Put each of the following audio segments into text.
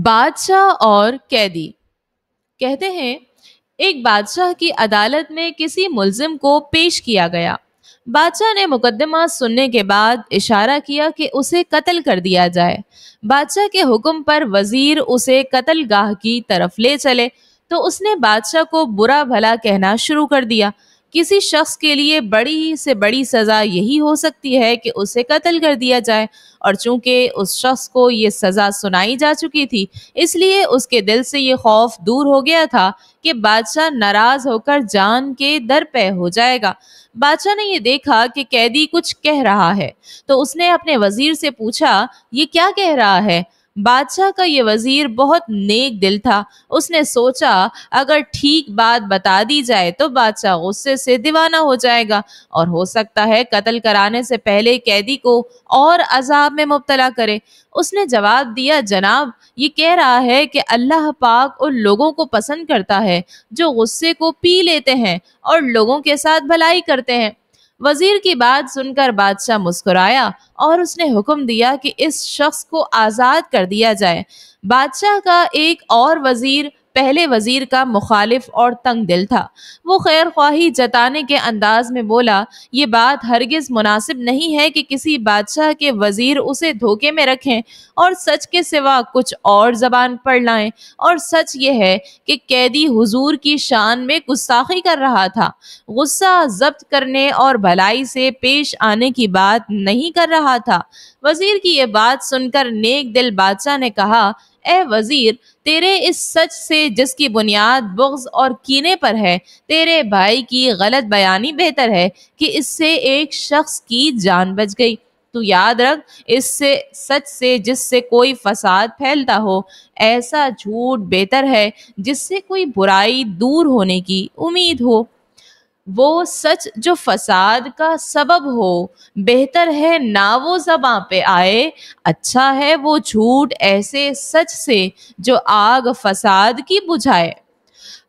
بادشاہ اور قیدی کہتے ہیں ایک بادشاہ کی عدالت میں کسی ملزم کو پیش کیا گیا۔ بادشاہ نے مقدمہ سننے کے بعد اشارہ کیا کہ اسے قتل کر دیا جائے۔ بادشاہ کے حکم پر وزیر اسے قتل گاہ کی طرف لے چلے تو اس نے بادشاہ کو برا بھلا کہنا شروع کر دیا۔ کسی شخص کے لیے بڑی سے بڑی سزا یہی ہو سکتی ہے کہ اسے قتل کر دیا جائے، اور چونکہ اس شخص کو یہ سزا سنائی جا چکی تھی، اس لیے اس کے دل سے یہ خوف دور ہو گیا تھا کہ بادشاہ ناراض ہو کر جان کے در پہ ہو جائے گا۔ بادشاہ نے یہ دیکھا کہ قیدی کچھ کہہ رہا ہے تو اس نے اپنے وزیر سے پوچھا، یہ کیا کہہ رہا ہے؟ بادشاہ کا یہ وزیر بہت نیک دل تھا۔ اس نے سوچا اگر ٹھیک بات بتا دی جائے تو بادشاہ غصے سے دیوانہ ہو جائے گا اور ہو سکتا ہے قتل کرانے سے پہلے قیدی کو اور عذاب میں مبتلا کرے۔ اس نے جواب دیا، جناب، یہ کہہ رہا ہے کہ اللہ پاک ان لوگوں کو پسند کرتا ہے جو غصے کو پی لیتے ہیں اور لوگوں کے ساتھ بھلائی کرتے ہیں۔ وزیر کی بات سن کر بادشاہ مسکرایا اور اس نے حکم دیا کہ اس شخص کو آزاد کر دیا جائے۔ بادشاہ کا ایک اور وزیر پہلے وزیر کا مخالف اور تنگ دل تھا۔ وہ خیر خواہی جتانے کے انداز میں بولا، یہ بات ہرگز مناسب نہیں ہے کہ کسی بادشاہ کے وزیر اسے دھوکے میں رکھیں اور سچ کے سوا کچھ اور زبان پڑھ لائیں، اور سچ یہ ہے کہ قیدی حضور کی شان میں گستاخی کر رہا تھا، غصہ ضبط کرنے اور بھلائی سے پیش آنے کی بات نہیں کر رہا تھا۔ وزیر کی یہ بات سن کر نیک دل بادشاہ نے کہا، اے وزیر، تیرے اس سچ سے جس کی بنیاد بغض اور کینے پر ہے، تیرے بھائی کی غلط بیانی بہتر ہے کہ اس سے ایک شخص کی جان بچ گئی۔ تو یاد رکھ، اس سے سچ سے جس سے کوئی فساد پھیلتا ہو، ایسا جھوٹ بہتر ہے جس سے کوئی برائی دور ہونے کی امید ہو۔ وہ سچ جو فساد کا سبب ہو، بہتر ہے نہ وہ زباں پہ آئے، اچھا ہے وہ جھوٹ ایسے سچ سے جو آگ فساد کی بجھائے۔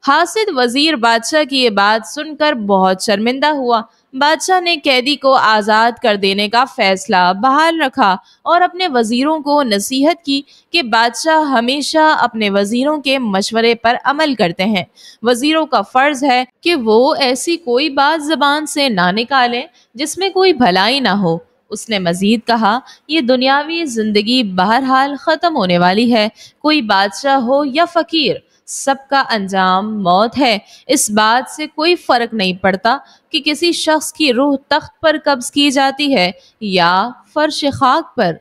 حاسد وزیر بادشاہ کی یہ بات سن کر بہت شرمندہ ہوا۔ بادشاہ نے قیدی کو آزاد کر دینے کا فیصلہ بحال رکھا اور اپنے وزیروں کو نصیحت کی کہ بادشاہ ہمیشہ اپنے وزیروں کے مشورے پر عمل کرتے ہیں۔ وزیروں کا فرض ہے کہ وہ ایسی کوئی بات زبان سے نہ نکالیں جس میں کوئی بھلائی نہ ہو۔ اس نے مزید کہا، یہ دنیاوی زندگی بہرحال ختم ہونے والی ہے، کوئی بادشاہ ہو یا فقیر، سب کا انجام موت ہے۔ اس بات سے کوئی فرق نہیں پڑتا کہ کسی شخص کی روح تخت پر قبض کی جاتی ہے یا فرش خاک پر۔